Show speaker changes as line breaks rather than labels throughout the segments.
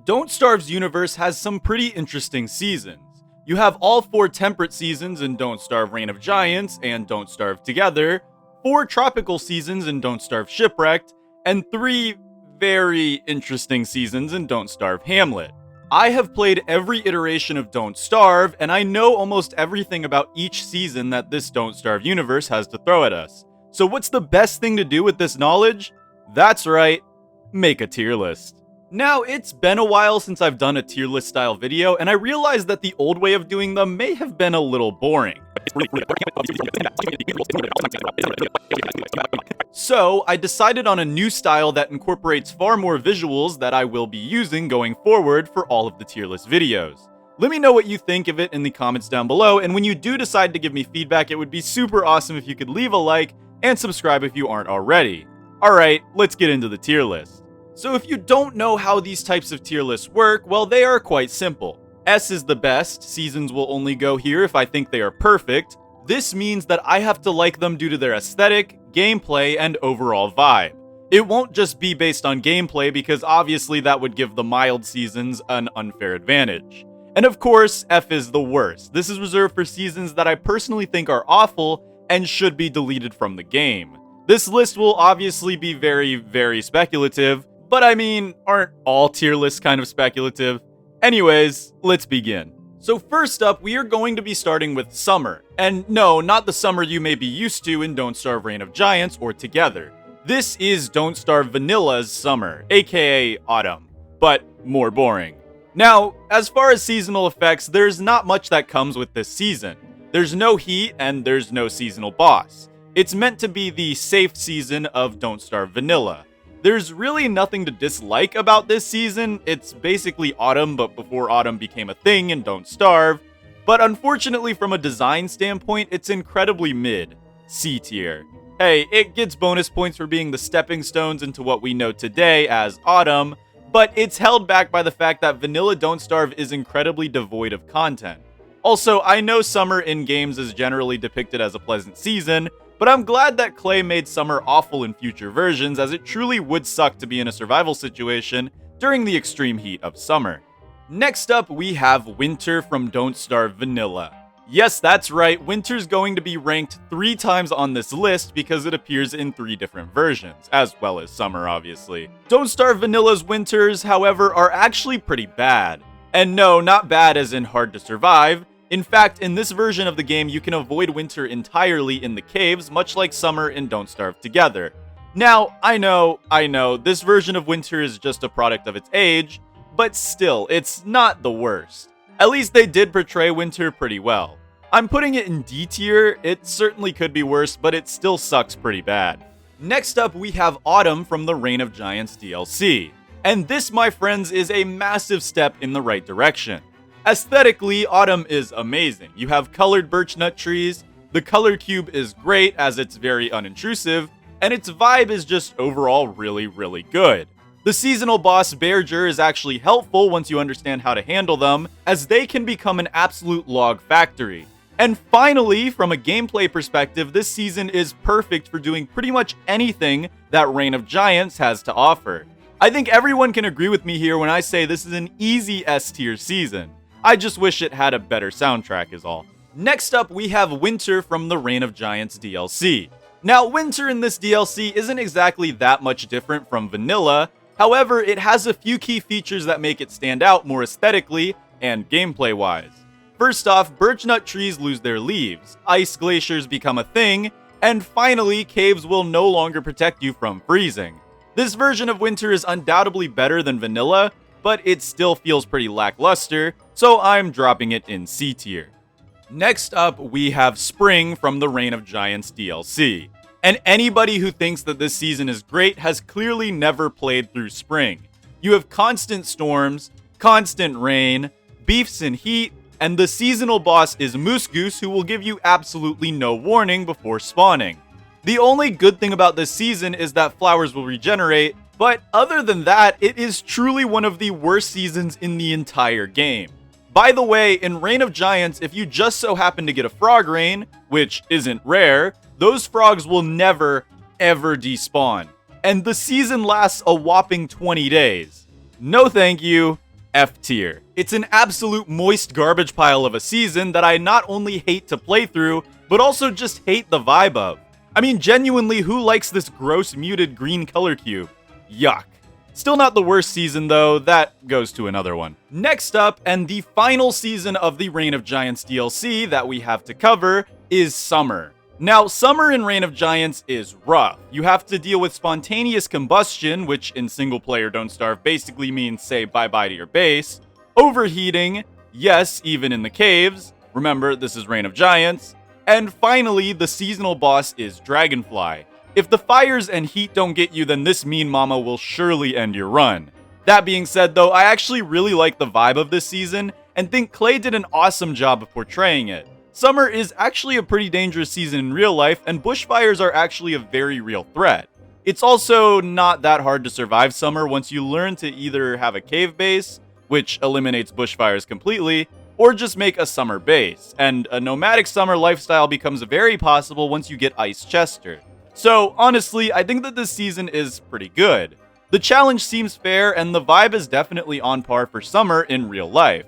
Don't Starve's universe has some pretty interesting seasons. You have all 4 temperate seasons in Don't Starve Reign of Giants and Don't Starve Together, 4 tropical seasons in Don't Starve Shipwrecked, and 3 very interesting seasons in Don't Starve Hamlet. I have played every iteration of Don't Starve, and I know almost everything about each season that this Don't Starve universe has to throw at us. So what's the best thing to do with this knowledge? That's right, make a tier list. Now, it's been a while since I've done a tier list style video, and I realized that the old way of doing them may have been a little boring. So, I decided on a new style that incorporates far more visuals that I will be using going forward for all of the tier list videos. Let me know what you think of it in the comments down below, and when you do decide to give me feedback, it would be super awesome if you could leave a like and subscribe if you aren't already. Alright, let's get into the tier list. So if you don't know how these types of tier lists work, well, they are quite simple. S is the best, seasons will only go here if I think they are perfect. This means that I have to like them due to their aesthetic, gameplay, and overall vibe. It won't just be based on gameplay because obviously that would give the mild seasons an unfair advantage. And of course, F is the worst. This is reserved for seasons that I personally think are awful and should be deleted from the game. This list will obviously be very, very speculative, but I mean, aren't all tier lists kind of speculative? Anyways, let's begin. So first up, we are going to be starting with summer. And no, not the summer you may be used to in Don't Starve Reign of Giants or Together. This is Don't Starve Vanilla's summer, aka autumn, but more boring. Now, as far as seasonal effects, there's not much that comes with this season. There's no heat and there's no seasonal boss. It's meant to be the safe season of Don't Starve Vanilla. There's really nothing to dislike about this season. It's basically autumn, but before autumn became a thing in Don't Starve. But unfortunately, from a design standpoint, it's incredibly mid. C tier. Hey, it gets bonus points for being the stepping stones into what we know today as autumn, but it's held back by the fact that Vanilla Don't Starve is incredibly devoid of content. Also, I know summer in games is generally depicted as a pleasant season, but I'm glad that Klei made summer awful in future versions, as it truly would suck to be in a survival situation during the extreme heat of summer. Next up, we have winter from Don't Starve Vanilla. Yes, that's right, winter's going to be ranked 3 times on this list because it appears in 3 different versions, as well as summer obviously. Don't Starve Vanilla's winters, however, are actually pretty bad. And no, not bad as in hard to survive. In fact, in this version of the game, you can avoid winter entirely in the caves, much like summer in Don't Starve Together. Now, I know, this version of winter is just a product of its age, but still, it's not the worst. At least they did portray winter pretty well. I'm putting it in D tier. It certainly could be worse, but it still sucks pretty bad. Next up, we have autumn from the Reign of Giants DLC. And this, my friends, is a massive step in the right direction. Aesthetically, autumn is amazing. You have colored birch nut trees, the color cube is great as it's very unintrusive, and its vibe is just overall really, really good. The seasonal boss Bearger is actually helpful once you understand how to handle them, as they can become an absolute log factory. And finally, from a gameplay perspective, this season is perfect for doing pretty much anything that Reign of Giants has to offer. I think everyone can agree with me here when I say this is an easy S tier season. I just wish it had a better soundtrack is all. Next up, we have Winter from the Reign of Giants DLC. Now, Winter in this DLC isn't exactly that much different from Vanilla. However, it has a few key features that make it stand out more aesthetically and gameplay-wise. First off, birchnut trees lose their leaves, ice glaciers become a thing, and finally, caves will no longer protect you from freezing. This version of Winter is undoubtedly better than Vanilla, but it still feels pretty lackluster, so I'm dropping it in C tier. Next up, we have Spring from the Reign of Giants DLC. And anybody who thinks that this season is great has clearly never played through Spring. You have constant storms, constant rain, beefs and heat, and the seasonal boss is Moose Goose, who will give you absolutely no warning before spawning. The only good thing about this season is that flowers will regenerate, but other than that, it is truly one of the worst seasons in the entire game. By the way, in Reign of Giants, if you just so happen to get a frog rain, which isn't rare, those frogs will never, ever despawn. And the season lasts a whopping 20 days. No thank you, F tier. It's an absolute moist garbage pile of a season that I not only hate to play through, but also just hate the vibe of. I mean, genuinely, who likes this gross muted green color cube? Yuck. Still not the worst season though, that goes to another one. Next up, and the final season of the Reign of Giants DLC that we have to cover, is Summer. Now, Summer in Reign of Giants is rough. You have to deal with spontaneous combustion, which in single player Don't Starve basically means say bye-bye to your base, overheating, yes, even in the caves, remember this is Reign of Giants, and finally, the seasonal boss is Dragonfly. If the fires and heat don't get you, then this mean mama will surely end your run. That being said though, I actually really like the vibe of this season, and think Klei did an awesome job of portraying it. Summer is actually a pretty dangerous season in real life, and bushfires are actually a very real threat. It's also not that hard to survive Summer once you learn to either have a cave base, which eliminates bushfires completely, or just make a summer base, and a nomadic summer lifestyle becomes very possible once you get Ice Chester. So honestly, I think that this season is pretty good. The challenge seems fair, and the vibe is definitely on par for Summer in real life.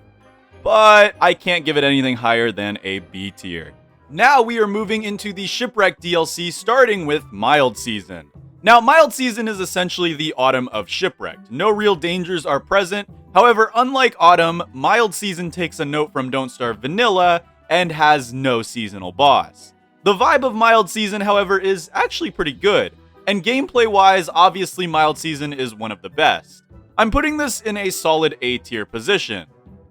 But I can't give it anything higher than a B tier. Now we are moving into the Shipwrecked DLC, starting with Mild Season. Now, Mild Season is essentially the Autumn of Shipwrecked. No real dangers are present. However, unlike Autumn, Mild Season takes a note from Don't Starve Vanilla and has no seasonal boss. The vibe of Mild Season, however, is actually pretty good, and gameplay-wise, obviously Mild Season is one of the best. I'm putting this in a solid A tier position.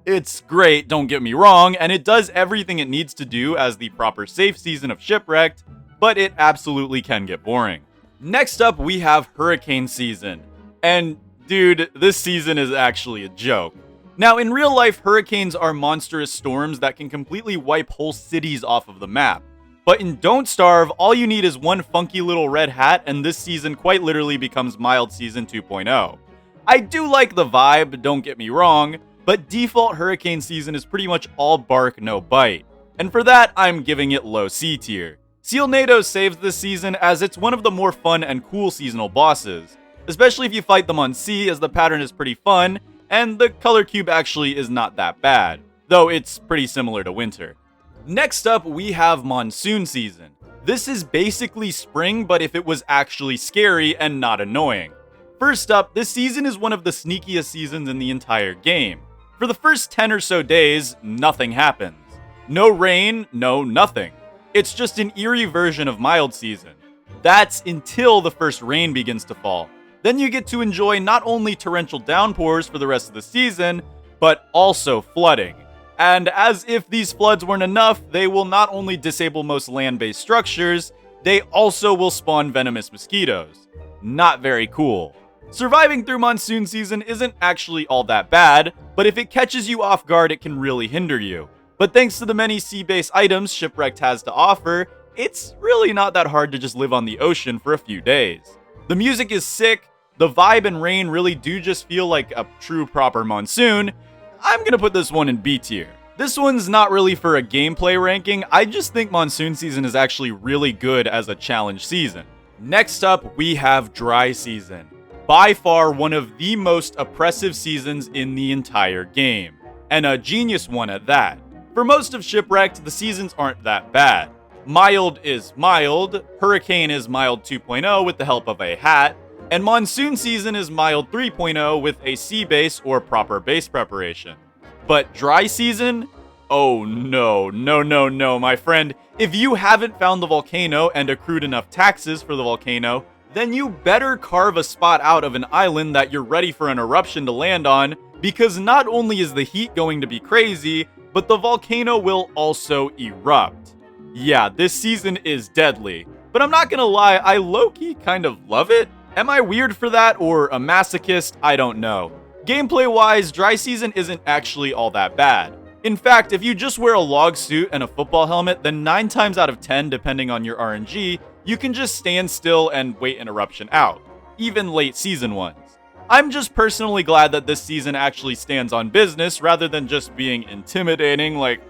It's great, don't get me wrong, and it does everything it needs to do as the proper safe season of Shipwrecked, but it absolutely can get boring. Next up, we have Hurricane Season. And dude, this season is actually a joke. Now, in real life, hurricanes are monstrous storms that can completely wipe whole cities off of the map. But in Don't Starve, all you need is one funky little red hat, and this season quite literally becomes Mild Season 2.0. I do like the vibe, don't get me wrong, but default Hurricane Season is pretty much all bark, no bite. And for that, I'm giving it low C tier. Sealnado saves this season as it's one of the more fun and cool seasonal bosses, especially if you fight them on sea, as the pattern is pretty fun, and the color cube actually is not that bad, though it's pretty similar to winter. Next up, we have Monsoon Season. This is basically spring, but if it was actually scary and not annoying. First up, this season is one of the sneakiest seasons in the entire game. For the first 10 or so days, nothing happens. No rain, no nothing. It's just an eerie version of Mild Season. That's until the first rain begins to fall. Then you get to enjoy not only torrential downpours for the rest of the season, but also flooding. And as if these floods weren't enough, they will not only disable most land-based structures, they also will spawn venomous mosquitoes. Not very cool. Surviving through Monsoon Season isn't actually all that bad, but if it catches you off guard, it can really hinder you. But thanks to the many sea-based items Shipwrecked has to offer, it's really not that hard to just live on the ocean for a few days. The music is sick, the vibe and rain really do just feel like a true proper monsoon. I'm gonna put this one in B tier. This one's not really for a gameplay ranking, I just think Monsoon Season is actually really good as a challenge season. Next up, we have Dry Season. By far one of the most oppressive seasons in the entire game, and a genius one at that. For most of Shipwrecked, the seasons aren't that bad. Mild is mild, Hurricane is mild 2.0 with the help of a hat, and Monsoon Season is mild 3.0 with a sea base or proper base preparation. But Dry Season? Oh no, my friend. If you haven't found the volcano and accrued enough taxes for the volcano, then you better carve a spot out of an island that you're ready for an eruption to land on, because not only is the heat going to be crazy, but the volcano will also erupt. Yeah, this season is deadly, but I'm not gonna lie, I low-key kind of love it. Am I weird for that, or a masochist? I don't know. Gameplay-wise, Dry Season isn't actually all that bad. In fact, if you just wear a log suit and a football helmet, then 9 times out of 10, depending on your RNG, you can just stand still and wait an eruption out, even late season ones. I'm just personally glad that this season actually stands on business rather than just being intimidating like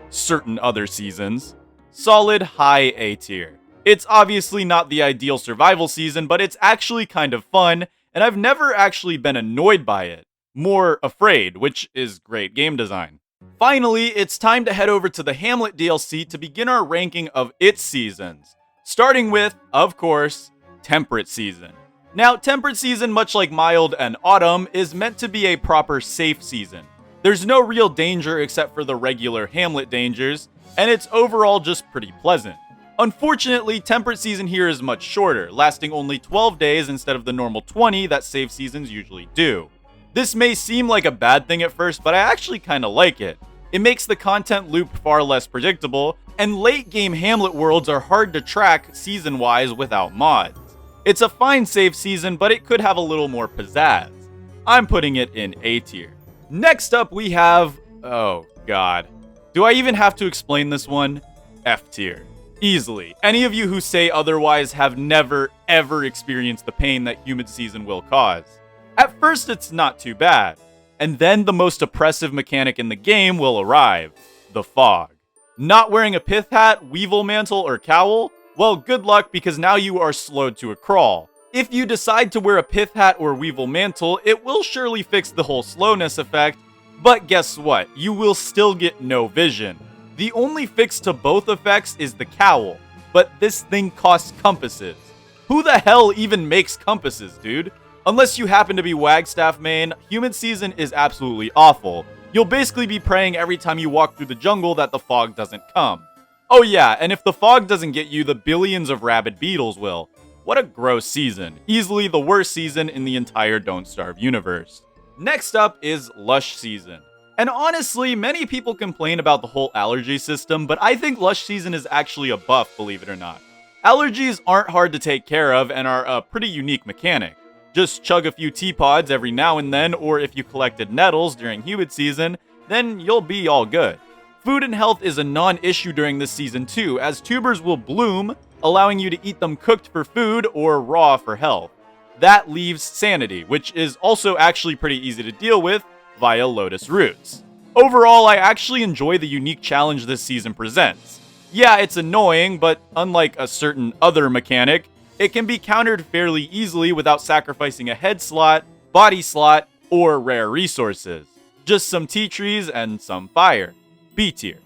certain other seasons. Solid high A tier. It's obviously not the ideal survival season, but it's actually kind of fun, and I've never actually been annoyed by it. more afraid, which is great game design. Finally, it's time to head over to the Hamlet DLC to begin our ranking of its seasons. Starting with, of course, Temperate Season. Now, Temperate Season, much like Mild and Autumn, is meant to be a proper safe season. There's no real danger except for the regular Hamlet dangers, and it's overall just pretty pleasant. Unfortunately, Temperate Season here is much shorter, lasting only 12 days instead of the normal 20 that safe seasons usually do. This may seem like a bad thing at first, but I actually kinda like it. It makes the content loop far less predictable, and late game Hamlet worlds are hard to track season-wise without mods. It's a fine safe season, but it could have a little more pizzazz. I'm putting it in A tier. Next up we have, oh god. Do I even have to explain this one? F tier. Easily. Any of you who say otherwise have never, ever experienced the pain that Humid Season will cause. At first, it's not too bad. And then the most oppressive mechanic in the game will arrive. The fog. Not wearing a pith hat, weevil mantle, or cowl? Well, good luck because now you are slowed to a crawl. If you decide to wear a pith hat or weevil mantle, it will surely fix the whole slowness effect, but guess what? You will still get no vision. The only fix to both effects is the cowl, but this thing costs compasses. Who the hell even makes compasses, dude? Unless you happen to be Wagstaff main, Humid Season is absolutely awful. You'll basically be praying every time you walk through the jungle that the fog doesn't come. Oh yeah, and if the fog doesn't get you, the billions of rabid beetles will. What a gross season. Easily the worst season in the entire Don't Starve universe. Next up is Lush Season. And honestly, many people complain about the whole allergy system, but I think Lush Season is actually a buff, believe it or not. Allergies aren't hard to take care of and are a pretty unique mechanic. Just chug a few teapods every now and then, or if you collected nettles during Humid Season, then you'll be all good. Food and health is a non-issue during this season too, as tubers will bloom, allowing you to eat them cooked for food or raw for health. That leaves sanity, which is also actually pretty easy to deal with via lotus roots. Overall, I actually enjoy the unique challenge this season presents. Yeah, it's annoying, but unlike a certain other mechanic, it can be countered fairly easily without sacrificing a head slot, body slot, or rare resources. Just some tea trees and some fire. B tier.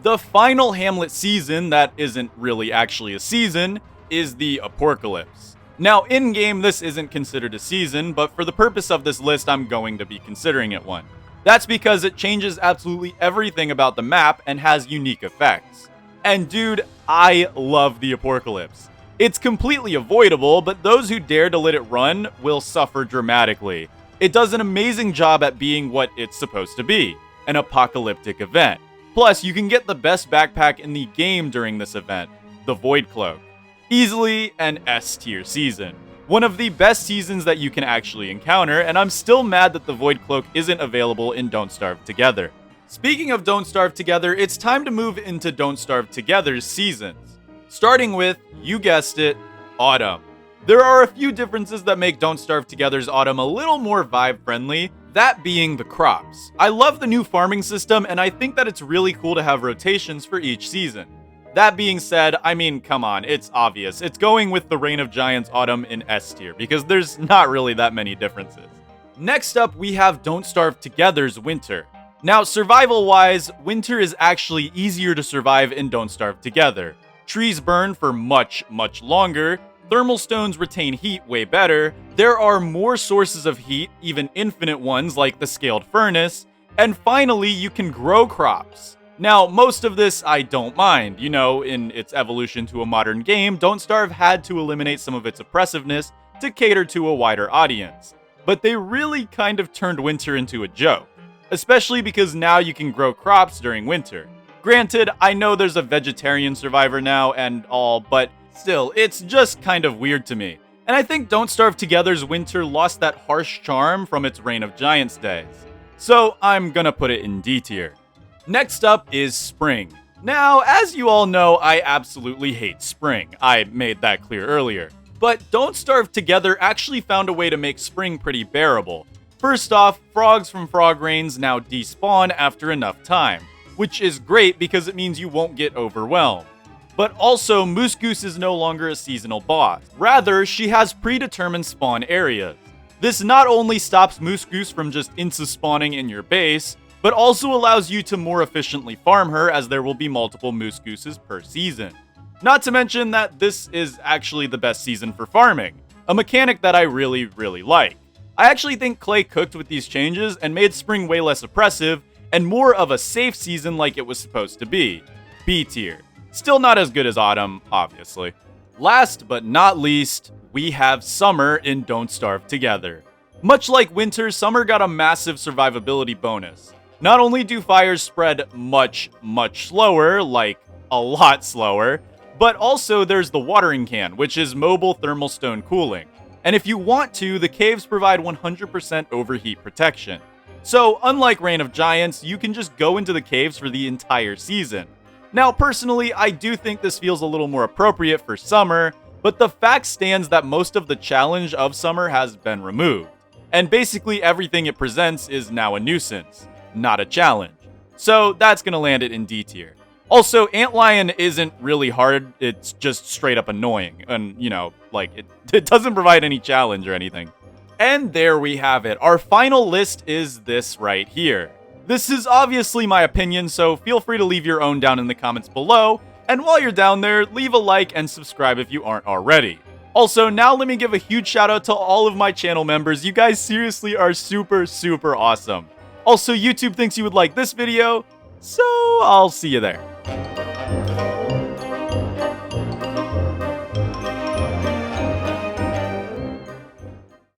The final Hamlet season that isn't really actually a season is the Apocalypse. Now, in-game, this isn't considered a season, but for the purpose of this list, I'm going to be considering it one. That's because it changes absolutely everything about the map and has unique effects. And dude, I love the Apocalypse. It's completely avoidable, but those who dare to let it run will suffer dramatically. It does an amazing job at being what it's supposed to be, an apocalyptic event. Plus, you can get the best backpack in the game during this event, the Void Cloak. Easily an S tier season. One of the best seasons that you can actually encounter, and I'm still mad that the Void Cloak isn't available in Don't Starve Together. Speaking of Don't Starve Together, it's time to move into Don't Starve Together's seasons. Starting with, you guessed it, Autumn. There are a few differences that make Don't Starve Together's Autumn a little more vibe-friendly, that being the crops. I love the new farming system, and I think that it's really cool to have rotations for each season. That being said, I mean, come on, it's obvious. It's going with the Reign of Giants Autumn in S tier, because there's not really that many differences. Next up, we have Don't Starve Together's Winter. Now, survival-wise, winter is actually easier to survive in Don't Starve Together. Trees burn for much, much longer, thermal stones retain heat way better, there are more sources of heat, even infinite ones like the Scaled Furnace, and finally, you can grow crops. Now, most of this I don't mind. You know, in its evolution to a modern game, Don't Starve had to eliminate some of its oppressiveness to cater to a wider audience. But they really kind of turned winter into a joke, especially because now you can grow crops during winter. Granted, I know there's a vegetarian survivor now and all, but still, it's just kind of weird to me. And I think Don't Starve Together's winter lost that harsh charm from its Reign of Giants days. So I'm gonna put it in D tier. Next up is spring. Now, as you all know, I absolutely hate spring. I made that clear earlier. But Don't Starve Together actually found a way to make spring pretty bearable. First off, frogs from frog rains now despawn after enough time, which is great because it means you won't get overwhelmed. But also, Moose Goose is no longer a seasonal boss. Rather, she has predetermined spawn areas. This not only stops Moose Goose from just insta-spawning in your base, but also allows you to more efficiently farm her, as there will be multiple Moose Gooses per season. Not to mention that this is actually the best season for farming, a mechanic that I really like. I actually think Klei cooked with these changes and made spring way less oppressive and more of a safe season like it was supposed to be. B tier. Still not as good as autumn, obviously. Last but not least, we have summer in Don't Starve Together. Much like winter, summer got a massive survivability bonus. Not only do fires spread much slower, like a lot slower, but also there's the watering can, which is mobile thermal stone cooling. And if you want to, the caves provide 100% overheat protection. So unlike Reign of Giants, you can just go into the caves for the entire season. Now personally, I do think this feels a little more appropriate for summer, but the fact stands that most of the challenge of summer has been removed. And basically everything it presents is now a nuisance, not a challenge. So that's gonna land it in D tier. Also, Antlion isn't really hard, it's just straight up annoying. And, you know, like, it doesn't provide any challenge or anything. And there we have it. Our final list is this right here. This is obviously my opinion, so feel free to leave your own down in the comments below. And while you're down there, leave a like and subscribe if you aren't already. Also, now let me give a huge shout out to all of my channel members. You guys seriously are super awesome. Also, YouTube thinks you would like this video, so I'll see you there.